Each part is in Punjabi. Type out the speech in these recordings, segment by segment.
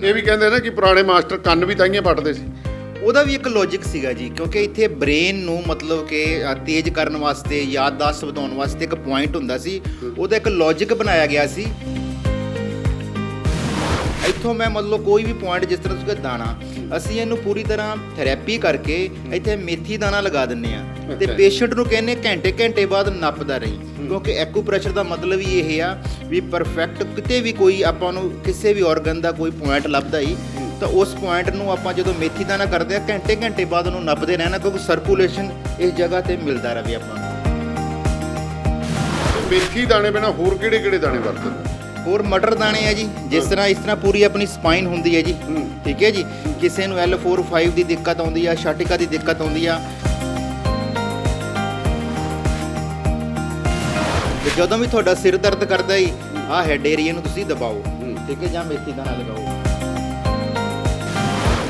ਇਹ ਵੀ ਕਹਿੰਦੇ ਨੇ ਕਿ ਪੁਰਾਣੇ ਮਾਸਟਰ ਕੰਨ ਵੀ ਤਾਈਆਂ ਪੱਟਦੇ ਸੀ। ਉਹਦਾ ਵੀ ਇੱਕ ਲੌਜਿਕ ਸੀਗਾ ਜੀ, ਕਿਉਂਕਿ ਇੱਥੇ ਬ੍ਰੇਨ ਨੂੰ ਮਤਲਬ ਕਿ ਤੇਜ਼ ਕਰਨ ਵਾਸਤੇ, ਯਾਦਦਾਸ਼ਤ ਵਧਾਉਣ ਵਾਸਤੇ ਇੱਕ ਪੁਆਇੰਟ ਹੁੰਦਾ ਸੀ, ਉਹਦਾ ਇੱਕ ਲੌਜਿਕ ਬਣਾਇਆ ਗਿਆ ਸੀ। ਇੱਥੋਂ ਮੈਂ ਮਤਲਬ ਕੋਈ ਵੀ ਪੁਆਇੰਟ, ਜਿਸ ਤਰ੍ਹਾਂ ਤੁਸੀਂ ਦਾਣਾ, ਅਸੀਂ ਇਹਨੂੰ ਪੂਰੀ ਤਰ੍ਹਾਂ ਥੈਰੇਪੀ ਕਰਕੇ ਇੱਥੇ ਮੇਥੀ ਦਾਣਾ ਲਗਾ ਦਿੰਨੇ ਆ ਤੇ ਪੇਸ਼ੈਂਟ ਨੂੰ ਕਹਿੰਨੇ ਘੰਟੇ ਬਾਅਦ ਨੱਪਦਾ ਰਹੀ, ਕਿਉਂਕਿ ਐਕੂਪ੍ਰੈਸ਼ਰ ਦਾ ਮਤਲਬ ਹੀ ਇਹ ਆ ਵੀ ਪਰਫੈਕਟ ਕਿਤੇ ਵੀ ਕੋਈ ਆਪਾਂ ਨੂੰ ਕਿਸੇ ਵੀ ਆਰਗਨ ਦਾ ਕੋਈ ਪੁਆਇੰਟ ਲੱਭਦਾ ਹੀ ਤਾਂ ਉਸ ਪੁਆਇੰਟ ਨੂੰ ਆਪਾਂ ਜਦੋਂ ਮੇਥੀ ਦਾਣਾ ਕਰਦੇ ਆ ਘੰਟੇ ਬਾਅਦ ਉਹਨੂੰ ਨੱਪਦੇ ਰਹਿਣਾ, ਕਿਉਂਕਿ ਸਰਕੂਲੇਸ਼ਨ ਇਸ ਜਗ੍ਹਾ ਤੇ ਮਿਲਦਾ ਰਹੇ ਆਪਾਂ ਨੂੰ। ਮੇਥੀ ਦਾਣੇ ਬਿਨਾਂ ਹੋਰ ਕਿਹੜੇ ਦਾਣੇ ਵਰਤਦੇ? ਹੋਰ ਮਟਰ ਦਾਣੇ ਆ ਜੀ, ਜਿਸ ਤਰ੍ਹਾਂ ਪੂਰੀ ਆਪਣੀ ਸਪਾਈਨ ਹੁੰਦੀ ਹੈ ਜੀ, ਠੀਕ ਹੈ ਜੀ। ਕਿਸੇ ਨੂੰ L4 5 ਦੀ ਦਿੱਕਤ ਆਉਂਦੀ ਆ, ਛਾਟਿਕਾ ਦੀ ਦਿੱਕਤ ਆਉਂਦੀ ਆ, ਤੇ ਜਦੋਂ ਵੀ ਤੁਹਾਡਾ ਸਿਰ ਦਰਦ ਕਰਦਾ ਹੀ ਆਹ ਹੈਡ ਏਰੀਆ ਨੂੰ ਤੁਸੀਂ ਦਬਾਓ, ਠੀਕ ਹੈ, ਜਾਂ ਮੇਥੀ ਦਾਣਾ ਲਗਾਓ।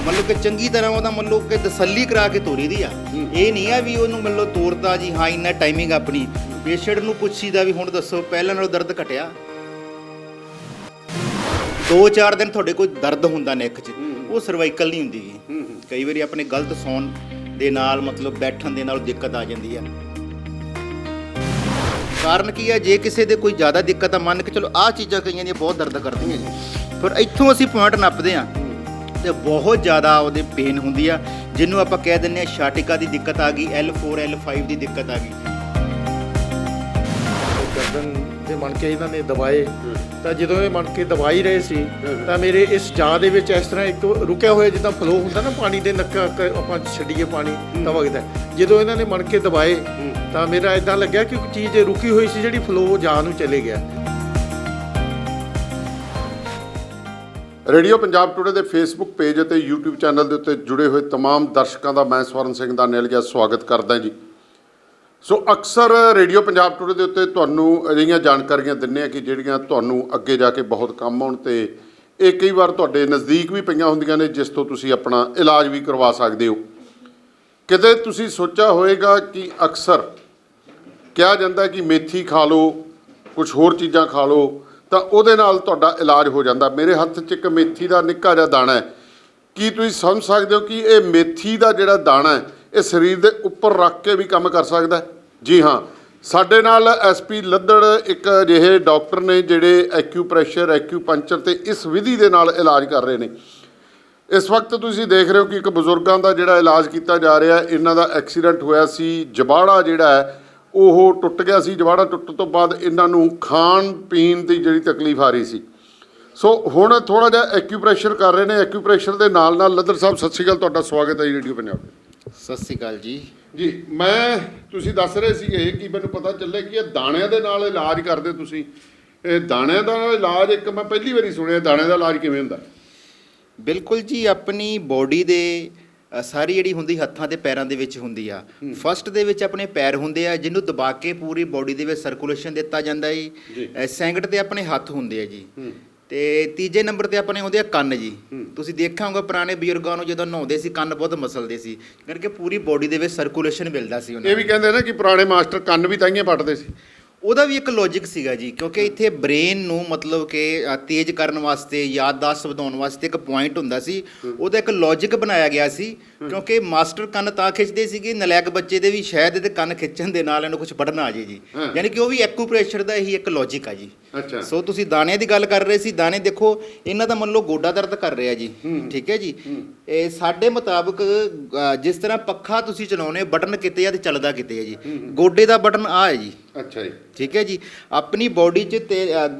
ਮਤਲਬ ਕਿ ਚੰਗੀ ਤਰ੍ਹਾਂ ਉਹਦਾ ਮਤਲਬ ਕਿ ਤਸੱਲੀ ਕਰਾ ਕੇ ਤੋਰੀ ਦੀ ਆ। ਇਹ ਨਹੀਂ ਆ ਵੀ ਉਹਨੂੰ ਮਤਲਬ ਤੋਰਤਾ ਜੀ, ਹਾਂ ਇੰਨਾ ਟਾਈਮਿੰਗ ਆਪਣੀ। ਪੇਸ਼ੈਂਟ ਨੂੰ ਪੁੱਛੀਦਾ ਵੀ ਹੁਣ ਦੱਸੋ ਪਹਿਲਾਂ ਨਾਲੋਂ ਦਰਦ ਘਟਿਆ? 2-4 ਦਿਨ ਤੁਹਾਡੇ ਕੋਈ ਦਰਦ ਹੁੰਦਾ ਨੈਕ 'ਚ, ਉਹ ਸਰਵਾਈਕਲ ਨਹੀਂ ਹੁੰਦੀ ਗੀ। ਕਈ ਵਾਰੀ ਆਪਣੇ ਗਲਤ ਸੌਣ ਦੇ ਨਾਲ ਮਤਲਬ ਬੈਠਣ ਦੇ ਨਾਲ ਦਿੱਕਤ ਆ ਜਾਂਦੀ ਆ। ਕਾਰਨ ਕੀ ਆ? ਜੇ ਕਿਸੇ ਦੇ ਕੋਈ ਜ਼ਿਆਦਾ ਦਿੱਕਤ ਆ, ਮੰਨ ਕੇ ਚਲੋ ਆਹ ਚੀਜ਼ਾਂ ਕਈਆਂ ਦੀਆਂ ਬਹੁਤ ਦਰਦ ਕਰਦੀਆਂ ਜੀ, ਫਿਰ ਇੱਥੋਂ ਅਸੀਂ ਪੁਆਇੰਟ ਨੱਪਦੇ ਆ ਤੇ ਬਹੁਤ ਜ਼ਿਆਦਾ ਉਹਦੇ ਪੇਨ ਹੁੰਦੀ ਆ, ਜਿਹਨੂੰ ਆਪਾਂ ਕਹਿ ਦਿੰਦੇ ਆ ਛਾਟਿਕਾ ਦੀ ਦਿੱਕਤ ਆ ਗਈ, L4 L5 ਦੀ ਦਿੱਕਤ ਆ ਗਈ। ਗਰਦਨ ਦੇ ਮਣਕੇ ਇਹਨਾਂ ਨੇ ਦਬਾਏ, ਤਾਂ ਜਦੋਂ ਇਹ ਮਣਕੇ ਦਬਾਈ ਰਹੇ ਸੀ ਤਾਂ ਮੇਰੇ ਇਸ ਜਾਂਹ ਦੇ ਵਿੱਚ ਇਸ ਤਰ੍ਹਾਂ ਇੱਕ ਰੁਕਿਆ ਹੋਇਆ ਜਿੱਦਾਂ ਫਲੋ ਹੁੰਦਾ ਨਾ ਪਾਣੀ ਦੇ, ਨੱਕਾ ਆਪਾਂ ਛੱਡੀਏ ਪਾਣੀ ਤਾਂ ਵਗਦਾ। ਜਦੋਂ ਇਹਨਾਂ ਨੇ ਮਣਕੇ ਦਬਾਏ ਤਾਂ ਮੇਰਾ ਇਦਾਂ ਲੱਗਿਆ ਕਿ ਕੋਈ ਚੀਜ਼ ਰੁਕੀ ਹੋਈ ਸੀ ਜਿਹੜੀ ਫਲੋ ਜਾਂਹ ਨੂੰ ਚਲੇ ਗਿਆ। ਰੇਡੀਓ ਪੰਜਾਬ ਟੂਡੇ ਦੇ ਫੇਸਬੁੱਕ ਪੇਜ ਅਤੇ YouTube ਚੈਨਲ ਦੇ ਉੱਤੇ ਜੁੜੇ ਹੋਏ तमाम ਦਰਸ਼ਕਾਂ ਦਾ ਮੈਂ ਸਵਰਨ ਸਿੰਘ ਦਾ ਨਿਲਗਿਆ ਸਵਾਗਤ ਕਰਦਾ ਜੀ। ਸੋ ਅਕਸਰ ਰੇਡੀਓ ਪੰਜਾਬ ਟੂਡੇ ਦੇ ਉੱਤੇ ਤੁਹਾਨੂੰ ਅਜਿਹੀਆਂ ਜਾਣਕਾਰੀਆਂ ਦਿੰਦੇ ਆ ਕਿ ਜਿਹੜੀਆਂ ਤੁਹਾਨੂੰ ਅੱਗੇ ਜਾ ਕੇ ਬਹੁਤ ਕੰਮ ਆਉਣ, ਤੇ ਇਹ ਕਈ ਵਾਰ ਤੁਹਾਡੇ ਨਜ਼ਦੀਕ ਵੀ ਪਈਆਂ ਹੁੰਦੀਆਂ ਨੇ, ਜਿਸ ਤੋਂ ਤੁਸੀਂ ਆਪਣਾ ਇਲਾਜ ਵੀ ਕਰਵਾ ਸਕਦੇ ਹੋ। ਕਿਤੇ ਤੁਸੀਂ ਸੋਚਿਆ ਹੋਵੇਗਾ ਕਿ ਅਕਸਰ ਕਿਹਾ ਜਾਂਦਾ ਕਿ ਮੇਥੀ ਖਾ ਲਓ, ਕੁਝ ਹੋਰ ਚੀਜ਼ਾਂ ਖਾ ਲਓ ਤਾਂ ਉਹਦੇ ਨਾਲ ਤੁਹਾਡਾ ਇਲਾਜ ਹੋ ਜਾਂਦਾ। ਮੇਰੇ ਹੱਥ 'ਚ ਇੱਕ ਮੇਥੀ ਦਾ ਨਿੱਕਾ ਜਿਹਾ ਦਾਣਾ ਹੈ। ਕੀ ਤੁਸੀਂ ਸਮਝ ਸਕਦੇ ਹੋ ਕਿ ਇਹ ਮੇਥੀ ਦਾ ਜਿਹੜਾ ਦਾਣਾ ਹੈ ਇਹ ਸਰੀਰ ਦੇ ਉੱਪਰ ਰੱਖ ਕੇ ਵੀ ਕੰਮ ਕਰ ਸਕਦਾ ਹੈ? ਜੀ ਹਾਂ, ਸਾਡੇ ਨਾਲ SP ਲੱਦੜ ਇੱਕ ਅਜਿਹੇ ਡਾਕਟਰ ਨੇ ਜਿਹੜੇ ਐਕਿਊਪ੍ਰੈਸ਼ਰ, ਐਕਿਊਪੰਕਚਰ ਤੇ ਇਸ ਵਿਧੀ ਦੇ ਨਾਲ ਇਲਾਜ ਕਰ ਰਹੇ ਨੇ। ਇਸ ਵਕਤ ਤੁਸੀਂ ਦੇਖ ਰਹੇ ਹੋ ਕਿ ਇੱਕ ਬਜ਼ੁਰਗਾਂ ਦਾ ਜਿਹੜਾ ਇਲਾਜ ਕੀਤਾ ਜਾ ਰਿਹਾ। ਇਹਨਾਂ ਦਾ ਐਕਸੀਡੈਂਟ ਹੋਇਆ ਸੀ, ਜਬਾੜਾ ਜਿਹੜਾ ਹੈ ਉਹ ਟੁੱਟ ਗਿਆ ਸੀ। ਜਬਾੜਾ ਟੁੱਟਣ ਤੋਂ ਬਾਅਦ ਇਹਨਾਂ ਨੂੰ ਖਾਣ ਪੀਣ ਦੀ ਜਿਹੜੀ ਤਕਲੀਫ ਆ ਰਹੀ ਸੀ। ਸੋ ਹੁਣ ਥੋੜ੍ਹਾ ਜਿਹਾ ਐਕਿਊਪ੍ਰੈਸ਼ਰ ਕਰ ਰਹੇ ਨੇ। ਐਕਿਊਪ੍ਰੈਸ਼ਰ ਦੇ ਨਾਲ ਲੱਦੜ ਸਾਹਿਬ, ਸਤਿ ਸ਼੍ਰੀ ਅਕਾਲ, ਤੁਹਾਡਾ ਸਵਾਗਤ ਹੈ ਜੀ ਰੇਡੀਓ ਪੰਜਾਬ। ਸਤਿ ਸ਼੍ਰੀ ਅਕਾਲ ਜੀ। ਜੀ, ਤੁਸੀਂ ਦੱਸ ਰਹੇ ਸੀਗੇ ਕਿ ਮੈਨੂੰ ਪਤਾ ਚੱਲਿਆ ਕਿ ਇਹ ਦਾਣਿਆਂ ਦੇ ਨਾਲ ਇਲਾਜ ਕਰਦੇ ਤੁਸੀਂ। ਇਹ ਦਾਣਿਆਂ ਦਾ ਇਲਾਜ ਇੱਕ ਮੈਂ ਪਹਿਲੀ ਵਾਰੀ ਸੁਣਿਆ। ਦਾਣਿਆਂ ਦਾ ਇਲਾਜ ਕਿਵੇਂ ਹੁੰਦਾ? ਬਿਲਕੁਲ ਜੀ, ਆਪਣੀ ਬੋਡੀ ਦੇ ਸਾਰੀ ਜਿਹੜੀ ਹੁੰਦੀ ਹੱਥਾਂ ਤੇ ਪੈਰਾਂ ਦੇ ਵਿੱਚ ਹੁੰਦੀ ਆ। ਫਸਟ ਦੇ ਵਿੱਚ ਆਪਣੇ ਪੈਰ ਹੁੰਦੇ ਆ, ਜਿਹਨੂੰ ਦਬਾ ਕੇ ਪੂਰੀ ਬੋਡੀ ਦੇ ਵਿੱਚ ਸਰਕੂਲੇਸ਼ਨ ਦਿੱਤਾ ਜਾਂਦਾ ਜੀ। ਸੈਂਗਟ ਤੇ ਆਪਣੇ ਹੱਥ ਹੁੰਦੇ ਆ ਜੀ, ਤੇ ਤੀਜੇ ਨੰਬਰ ਤੇ ਆਪਣੇ ਹੁੰਦੇ ਆ ਕੰਨ ਜੀ। ਤੁਸੀਂ ਦੇਖਿਆ ਹੋਊਗਾ ਪੁਰਾਣੇ ਬਜ਼ੁਰਗਾਂ ਨੂੰ ਜਦੋਂ ਨਹਾਉਂਦੇ ਸੀ ਕੰਨ ਬਹੁਤ ਮਸਲਦੇ ਸੀ, ਕਰਕੇ ਪੂਰੀ ਬੋਡੀ ਦੇ ਵਿੱਚ ਸਰਕੂਲੇਸ਼ਨ ਮਿਲਦਾ ਸੀ ਉਹਨਾਂ ਨੂੰ। ਇਹ ਵੀ ਕਹਿੰਦੇ ਨੇ ਕਿ ਪੁਰਾਣੇ ਮਾਸਟਰ ਕੰਨ ਵੀ ਤਾਈਆਂ ਪੱਟਦੇ ਸੀ। ਉਹਦਾ ਵੀ ਇੱਕ ਲੌਜਿਕ ਸੀਗਾ ਜੀ, ਕਿਉਂਕਿ ਇੱਥੇ ਬ੍ਰੇਨ ਨੂੰ ਮਤਲਬ ਕਿ ਤੇਜ਼ ਕਰਨ ਵਾਸਤੇ, ਯਾਦਦਾਸ਼ਤ ਵਧਾਉਣ ਵਾਸਤੇ ਇੱਕ ਪੁਆਇੰਟ ਹੁੰਦਾ ਸੀ, ਉਹਦਾ ਇੱਕ ਲੌਜਿਕ ਬਣਾਇਆ ਗਿਆ ਸੀ। ਕਿਉਂਕਿ ਮਾਸਟਰ ਕੰਨ ਤਾਂ ਖਿੱਚਦੇ ਸੀਗੇ, ਨਲਾਇਕ ਬੱਚੇ ਦੇ ਵੀ ਸ਼ਾਇਦ ਇਹਦੇ ਕੰਨ ਖਿੱਚਣ ਦੇ ਨਾਲ ਇਹਨੂੰ ਕੁਝ ਪੜ੍ਹਨਾ ਆ ਜੇ ਜੀ। ਯਾਨੀ ਕਿ ਉਹ ਵੀ ਐਕੂਪ੍ਰੈਸ਼ਰ ਦਾ ਇਹੀ ਇੱਕ ਲੌਜਿਕ ਆ ਜੀ। ਅੱਛਾ। ਸੋ ਤੁਸੀਂ ਦਾਣਿਆਂ ਦੀ ਗੱਲ ਕਰ ਰਹੇ ਸੀ। ਦਾਣੇ ਦੇਖੋ, ਇਹਨਾਂ ਦਾ ਮੰਨ ਲਓ ਗੋਡਾ ਦਰਦ ਕਰ ਰਿਹਾ ਜੀ, ਠੀਕ ਹੈ ਜੀ। ਇਹ ਸਾਡੇ ਮੁਤਾਬਕ ਜਿਸ ਤਰ੍ਹਾਂ ਪੱਖਾ ਤੁਸੀਂ ਚਲਾਉਨੇ, ਬਟਨ ਕਿਤੇ ਆ ਤੇ ਚੱਲਦਾ ਕਿਤੇ ਆ ਜੀ। ਗੋਡੇ ਦਾ ਬਟਨ ਆ ਹੈ ਜੀ। ਅੱਛਾ ਜੀ। ਠੀਕ ਹੈ ਜੀ। ਆਪਣੀ ਬੋਡੀ 'ਚ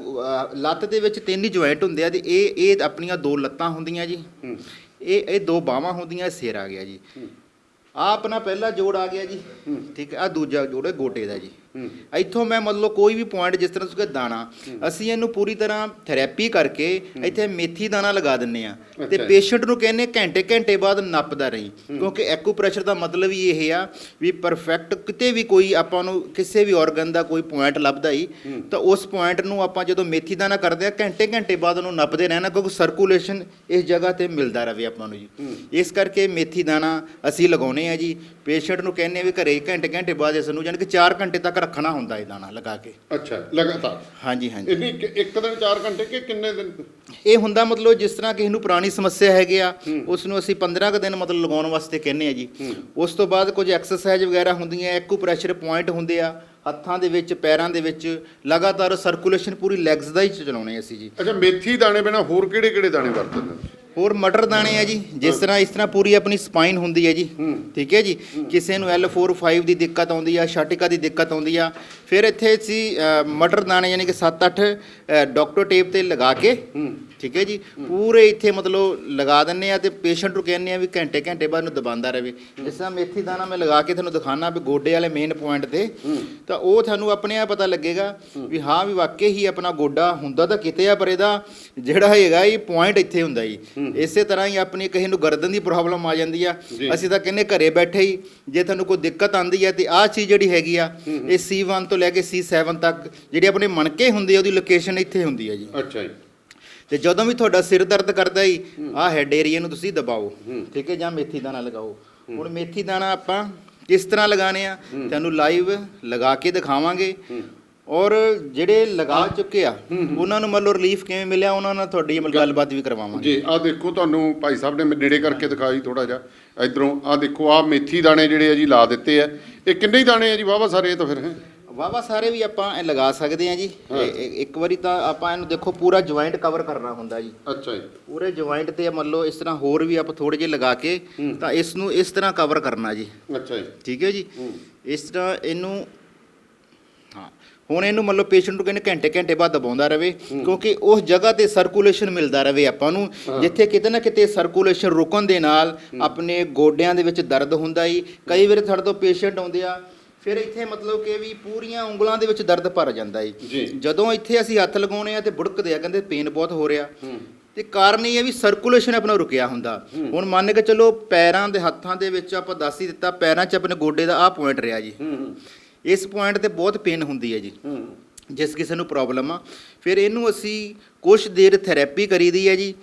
ਲੱਤ ਦੇ ਵਿੱਚ 3 ਹੀ ਜੁਆਇੰਟ ਹੁੰਦੇ ਆ, ਤੇ ਇਹ ਆਪਣੀਆਂ 2 ਲੱਤਾਂ ਹੁੰਦੀਆਂ ਜੀ, ਇਹ 2 ਬਾਹਾਂ ਹੁੰਦੀਆਂ, ਸਿਰ ਆ ਗਿਆ ਜੀ। ਆ ਆਪਣਾ ਪਹਿਲਾ ਜੋੜ ਆ ਗਿਆ ਜੀ, ਠੀਕ ਹੈ। ਆ ਦੂਜਾ ਜੋੜ ਹੈ ਗੋਡੇ ਦਾ ਜੀ। ਇੱਥੋਂ ਮੈਂ ਮਤਲਬ ਕੋਈ ਵੀ ਪੁਆਇੰਟ, ਜਿਸ ਤਰ੍ਹਾਂ ਤੁਸੀਂ ਦਾਣਾ, ਅਸੀਂ ਇਹਨੂੰ ਪੂਰੀ ਤਰ੍ਹਾਂ ਥੈਰੇਪੀ ਕਰਕੇ ਇੱਥੇ ਮੇਥੀ ਦਾਣਾ ਲਗਾ ਦਿੰਨੇ ਆ ਤੇ ਪੇਸ਼ੈਂਟ ਨੂੰ ਕਹਿੰਨੇ ਘੰਟੇ ਬਾਅਦ ਨੱਪਦਾ ਰਹੀ, ਕਿਉਂਕਿ ਐਕੂਪ੍ਰੈਸ਼ਰ ਦਾ ਮਤਲਬ ਹੀ ਇਹ ਆ ਵੀ ਪਰਫੈਕਟ ਕਿਤੇ ਵੀ ਕੋਈ ਆਪਾਂ ਨੂੰ ਕਿਸੇ ਵੀ ਆਰਗਨ ਦਾ ਕੋਈ ਪੁਆਇੰਟ ਲੱਭਦਾ ਹੀ ਤਾਂ ਉਸ ਪੁਆਇੰਟ ਨੂੰ ਆਪਾਂ ਜਦੋਂ ਮੇਥੀ ਦਾਣਾ ਕਰਦੇ ਆ ਘੰਟੇ ਬਾਅਦ ਉਹਨੂੰ ਨੱਪਦੇ ਰਹਿਣਾ, ਕਿਉਂਕਿ ਸਰਕੂਲੇਸ਼ਨ ਇਸ ਜਗ੍ਹਾ ਤੇ ਮਿਲਦਾ ਰਹੇ ਆਪਾਂ ਨੂੰ ਜੀ। ਇਸ ਕਰਕੇ ਮੇਥੀ ਦਾਣਾ ਅਸੀਂ ਲਗਾਉਨੇ ਆ ਜੀ। ਪੇਸ਼ੈਂਟ ਨੂੰ ਕਹਿੰਨੇ ਵੀ ਘਰੇ ਘੰਟੇ ਬਾਅਦ ਇਸ ਨੂੰ, ਯਾਨੀ ਕਿ 4 ਘੰਟੇ ਤੱਕ ਰੱਖਣਾ ਹੁੰਦਾ ਇਹ ਦਾਣਾ ਲਗਾ ਕੇ। ਅੱਛਾ, ਲਗਾਤਾਰ ਹਾਂਜੀ ਹਾਂਜੀ। ਇਹ ਨਹੀਂ ਕਿ ਇੱਕ ਦਿਨ 4 ਘੰਟੇ ਕਿ ਕਿੰਨੇ ਦਿਨ? ਇਹ ਹੁੰਦਾ ਮਤਲਬ ਜਿਸ ਤਰ੍ਹਾਂ ਕਿਸੇ ਨੂੰ ਪੁਰਾਣੀ ਸਮੱਸਿਆ ਹੈਗੀ ਆ ਉਸ ਨੂੰ ਅਸੀਂ 15 ਕੁ ਦਿਨ ਮਤਲਬ ਲਗਾਉਣ ਵਾਸਤੇ ਕਹਿੰਦੇ ਆ ਜੀ। ਉਸ ਤੋਂ ਬਾਅਦ ਕੁਝ ਐਕਸਰਸਾਈਜ਼ ਵਗੈਰਾ ਹੁੰਦੀਆਂ, ਐਕੂਪ੍ਰੈਸ਼ਰ ਪੁਆਇੰਟ ਹੁੰਦੇ ਆ ਹੱਥਾਂ ਦੇ ਵਿੱਚ, ਪੈਰਾਂ ਦੇ ਵਿੱਚ, ਲਗਾਤਾਰ ਸਰਕੂਲੇਸ਼ਨ ਪੂਰੀ ਲੈਗਸ ਦਾ ਹੀ ਚਲਾਉਣੇ ਅਸੀਂ ਜੀ। ਅੱਛਾ, ਮੇਥੀ ਦਾਣੇ ਬਿਨਾਂ ਹੋਰ ਕਿਹੜੇ ਕਿਹੜੇ ਦਾਣੇ ਵਰਤਦੇ ਨੇ? ਹੋਰ ਮਟਰ ਦਾਣੇ ਆ ਜੀ, ਜਿਸ ਤਰ੍ਹਾਂ ਪੂਰੀ ਆਪਣੀ ਸਪਾਈਨ ਹੁੰਦੀ ਹੈ ਜੀ, ਠੀਕ ਹੈ ਜੀ। ਕਿਸੇ ਨੂੰ L4-5 ਦੀ ਦਿੱਕਤ ਆਉਂਦੀ ਆ, ਛਾਟਿਕਾ ਦੀ ਦਿੱਕਤ ਆਉਂਦੀ ਆ, ਫਿਰ ਇੱਥੇ ਅਸੀਂ ਮਟਰ ਦਾਣੇ ਯਾਨੀ ਕਿ 7-8 ਡਾਕਟਰ ਟੇਪ ਤੇ ਲਗਾ ਕੇ, ਠੀਕ ਹੈ ਜੀ, ਪੂਰੇ ਇੱਥੇ ਮਤਲਬ ਲਗਾ ਦਿੰਦੇ ਆ ਤੇ ਪੇਸ਼ੈਂਟ ਨੂੰ ਕਹਿੰਦੇ ਆ ਵੀ ਘੰਟੇ ਘੰਟੇ ਬਾਅਦ ਨੂੰ ਦਬਾਉਂਦਾ ਰਹੇ। ਜਿਸ ਤਰ੍ਹਾਂ ਮੇਥੀ ਦਾਣਾ ਮੈਂ ਲਗਾ ਕੇ ਤੁਹਾਨੂੰ ਦਿਖਾਣਾ ਵੀ ਗੋਡੇ ਵਾਲੇ ਮੇਨ ਪੁਆਇੰਟ ਤੇ, ਤਾਂ ਉਹ ਤੁਹਾਨੂੰ ਆਪਣੇ ਆਪ ਪਤਾ ਲੱਗੇਗਾ ਵੀ ਹਾਂ ਵੀ ਵਾਕਈ ਹੀ ਆਪਣਾ ਗੋਡਾ ਹੁੰਦਾ ਤਾਂ ਕਿਤੇ ਆ, ਪਰ ਇਹਦਾ ਜਿਹੜਾ ਹੈਗਾ ਇਹ ਪੁਆਇੰਟ ਇੱਥੇ ਹੁੰਦਾ ਜੀ। ਇਸੇ ਤਰ੍ਹਾਂ ਹੀ ਆਪਣੀ ਕਿਸੇ ਨੂੰ ਗਰਦਨ ਦੀ ਪ੍ਰੋਬਲਮ ਆ ਜਾਂਦੀ ਆ, ਅਸੀਂ ਤਾਂ ਕਹਿੰਦੇ ਘਰੇ ਬੈਠੇ ਹੀ ਜੇ ਤੁਹਾਨੂੰ ਕੋਈ ਦਿੱਕਤ ਆਉਂਦੀ ਹੈ ਤੇ ਆਹ ਚੀਜ਼ ਜਿਹੜੀ ਹੈਗੀ ਆ ਇਹ C1 ਤੋਂ ਲੈ ਕੇ C7 ਤੱਕ ਜਿਹੜੇ ਆਪਣੇ ਮਣਕੇ ਹੁੰਦੇ ਆ ਉਹਦੀ ਲੋਕੇਸ਼ਨ ਇੱਥੇ ਹੁੰਦੀ ਹੈ ਜੀ। ਅੱਛਾ ਜੀ। ਤੇ ਜਦੋਂ ਵੀ ਤੁਹਾਡਾ ਸਿਰ ਦਰਦ ਕਰਦਾ ਹੀ ਆਹ ਹੈਡ ਏਰੀਆ ਨੂੰ ਤੁਸੀਂ ਦਬਾਓ, ਠੀਕ ਹੈ, ਜਾਂ ਮੇਥੀ ਦਾਣਾ ਲਗਾਓ। ਹੁਣ ਮੇਥੀ ਦਾਣਾ ਆਪਾਂ ਕਿਸ ਤਰ੍ਹਾਂ ਲਗਾਣੇ ਆ ਤੁਹਾਨੂੰ ਲਾਈਵ ਲਗਾ ਕੇ ਦਿਖਾਵਾਂਗੇ, ਔਰ ਜਿਹੜੇ ਲਗਾ ਚੁੱਕੇ ਆ ਉਹਨਾਂ ਨੂੰ ਮਤਲਬ ਰਿਲੀਫ ਕਿਵੇਂ ਮਿਲਿਆ ਉਹਨਾਂ ਨਾਲ ਤੁਹਾਡੀ ਗੱਲਬਾਤ ਵੀ ਕਰਵਾਵਾਂਗੇ ਜੀ। ਆਹ ਦੇਖੋ, ਤੁਹਾਨੂੰ ਭਾਈ ਸਾਹਿਬ ਨੇ ਨੇੜੇ ਕਰਕੇ ਦਿਖਾਈ ਥੋੜਾ ਜਿਹਾ ਇਧਰੋਂ। ਆਹ ਦੇਖੋ, ਆਹ ਮੇਥੀ ਦਾਣੇ ਜਿਹੜੇ ਆ ਜੀ ਲਾ ਦਿੱਤੇ ਆ। ਇਹ ਕਿੰਨੇ ਹੀ ਦਾਣੇ ਆ ਜੀ? ਵਾਹਵਾ ਸਾਰੇ ਇਹ ਤਾਂ ਫਿਰ ਹੈ ਵਾਹਵਾ ਸਾਰੇ ਵੀ ਆਪਾਂ ਇਹ ਲਗਾ ਸਕਦੇ ਆ ਜੀ। ਇੱਕ ਵਾਰੀ ਤਾਂ ਆਪਾਂ ਇਹਨੂੰ ਦੇਖੋ ਪੂਰਾ ਜੁਆਇੰਟ ਕਵਰ ਕਰਨਾ ਹੁੰਦਾ ਜੀ। ਅੱਛਾ ਜੀ। ਪੂਰੇ ਜੁਆਇੰਟ ਤੇ ਮੰਨ ਲਓ ਇਸ ਤਰ੍ਹਾਂ ਹੋਰ ਵੀ ਆਪਾਂ ਥੋੜੇ ਜਿਹੇ ਲਗਾ ਕੇ ਤਾਂ ਇਸ ਨੂੰ ਇਸ ਤਰ੍ਹਾਂ ਕਵਰ ਕਰਨਾ ਜੀ। ਅੱਛਾ ਜੀ। ਠੀਕ ਹੈ ਜੀ। ਇਸ ਤਰ੍ਹਾਂ ਇਹਨੂੰ, ਹਾਂ, ਹੁਣ ਇਹਨੂੰ ਮੰਨ ਲਓ ਪੇਸ਼ੈਂਟ ਨੂੰ ਕਹਿੰਦੇ ਘੰਟੇ ਘੰਟੇ ਬਾਅਦ ਦਬਾਉਂਦਾ ਰਹੇ, ਕਿਉਂਕਿ ਉਸ ਜਗ੍ਹਾ ਤੇ ਸਰਕੂਲੇਸ਼ਨ ਮਿਲਦਾ ਰਹੇ ਆਪਾਂ ਨੂੰ, ਜਿੱਥੇ ਕਿਤੇ ਨਾ ਕਿਤੇ ਸਰਕੂਲੇਸ਼ਨ ਰੁਕਣ ਦੇ ਨਾਲ ਆਪਣੇ ਗੋਡਿਆਂ ਦੇ ਵਿੱਚ ਦਰਦ ਹੁੰਦਾ ਹੀ। ਕਈ ਵਾਰ ਸਾਡੇ ਤੋਂ ਪੇਸ਼ੈਂਟ ਆਉਂਦੇ ਆ ਫਿਰ ਇੱਥੇ ਮਤਲਬ ਕਿ ਵੀ ਪੂਰੀਆਂ ਉਂਗਲਾਂ ਦੇ ਵਿੱਚ ਦਰਦ ਭਰ ਜਾਂਦਾ ਜੀ। ਜਦੋਂ ਇੱਥੇ ਅਸੀਂ ਹੱਥ ਲਗਾਉਣੇ ਆ ਤੇ ਬੁੜਕਦੇ ਆ, ਕਹਿੰਦੇ ਪੇਨ ਬਹੁਤ ਹੋ ਰਿਹਾ, ਤੇ ਕਾਰਨ ਇਹ ਹੈ ਵੀ ਸਰਕੂਲੇਸ਼ਨ ਆਪਣਾ ਰੁਕਿਆ ਹੁੰਦਾ। ਹੁਣ ਮੰਨ ਕੇ ਚਲੋ ਪੈਰਾਂ ਦੇ ਹੱਥਾਂ ਦੇ ਵਿੱਚ ਆਪਾਂ ਦੱਸ ਹੀ ਦਿੱਤਾ, ਪੈਰਾਂ 'ਚ ਆਪਣੇ ਗੋਡੇ ਦਾ ਆਹ ਪੁਆਇੰਟ ਰਿਹਾ ਜੀ। ਇਸ ਪੁਆਇੰਟ ਤੇ ਬਹੁਤ ਪੇਨ ਹੁੰਦੀ ਹੈ ਜੀ ਜਿਸ ਕਿਸੇ ਨੂੰ ਪ੍ਰੋਬਲਮ ਆ। ਫਿਰ ਇਹਨੂੰ ਅਸੀਂ ਕੁਛ ਦੇਰ ਥੈਰੇਪੀ ਕਰੀਦੀ ਹੈ ਜੀ,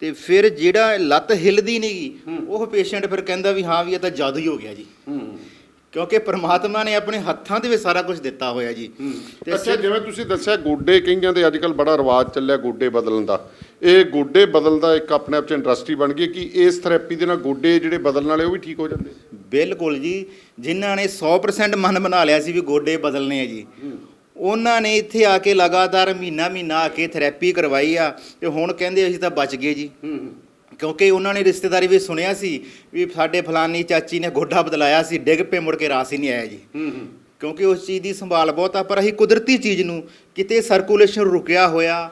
ਤੇ ਫਿਰ ਜਿਹੜਾ ਲੱਤ ਹਿੱਲਦੀ ਨਹੀਂ ਗੀ ਉਹ ਪੇਸ਼ੈਂਟ ਫਿਰ ਕਹਿੰਦਾ ਵੀ ਹਾਂ ਵੀ ਇਹ ਤਾਂ ਜਾਦੂ ਹੀ ਹੋ ਗਿਆ ਜੀ, ਕਿਉਂਕਿ ਪ੍ਰਮਾਤਮਾ ਨੇ ਆਪਣੇ ਹੱਥਾਂ ਦੇ ਵਿੱਚ ਸਾਰਾ ਕੁਝ ਦਿੱਤਾ ਹੋਇਆ ਜੀ। ਤੇ ਅੱਛਾ, ਜਿਵੇਂ ਤੁਸੀਂ ਦੱਸਿਆ ਗੋਡੇ ਕਈਆਂ ਦੇ ਅੱਜ ਕੱਲ੍ਹ ਬੜਾ ਰਿਵਾਜ ਚੱਲਿਆ ਗੋਡੇ ਬਦਲਣ ਦਾ। ਇਹ ਗੋਡੇ ਬਦਲ ਦਾ ਇੱਕ ਆਪਣੇ ਆਪ 'ਚ ਇੰਡਸਟਰੀ ਬਣ ਗਈ ਕਿ ਇਸ ਥੈਰੇਪੀ ਦੇ ਨਾਲ ਗੋਡੇ ਜਿਹੜੇ ਬਦਲਣ ਵਾਲੇ ਉਹ ਵੀ ਠੀਕ ਹੋ ਜਾਂਦੇ? ਬਿਲਕੁਲ ਜੀ। ਜਿਨ੍ਹਾਂ ਨੇ 100% ਮਨ ਬਣਾ ਲਿਆ ਸੀ ਵੀ ਗੋਡੇ ਬਦਲਣੇ ਆ ਜੀ, ਉਹਨਾਂ ਨੇ ਇੱਥੇ ਆ ਕੇ ਲਗਾਤਾਰ ਮਹੀਨਾ ਆ ਕੇ ਥੈਰੇਪੀ ਕਰਵਾਈ ਆ, ਤੇ ਹੁਣ ਕਹਿੰਦੇ ਅਸੀਂ ਤਾਂ ਬਚ ਗਏ ਜੀ। ਕਿਉਂਕਿ ਉਹਨਾਂ ਨੇ ਰਿਸ਼ਤੇਦਾਰੀ ਵੀ ਸੁਣਿਆ ਸੀ ਵੀ ਸਾਡੇ ਫਲਾਨੀ ਚਾਚੀ ਨੇ ਗੋਡਾ ਬਦਲਾਇਆ ਸੀ, ਡਿੱਗ ਪਏ, ਮੁੜ ਕੇ ਰਾਸ ਹੀ ਨਹੀਂ ਆਇਆ ਜੀ। ਕਿਉਂਕਿ ਉਸ ਚੀਜ਼ ਦੀ ਸੰਭਾਲ ਬਹੁਤ ਆ, ਪਰ ਅਸੀਂ ਕੁਦਰਤੀ ਚੀਜ਼ ਨੂੰ ਕਿਤੇ ਸਰਕੂਲੇਸ਼ਨ ਰੁਕਿਆ ਹੋਇਆ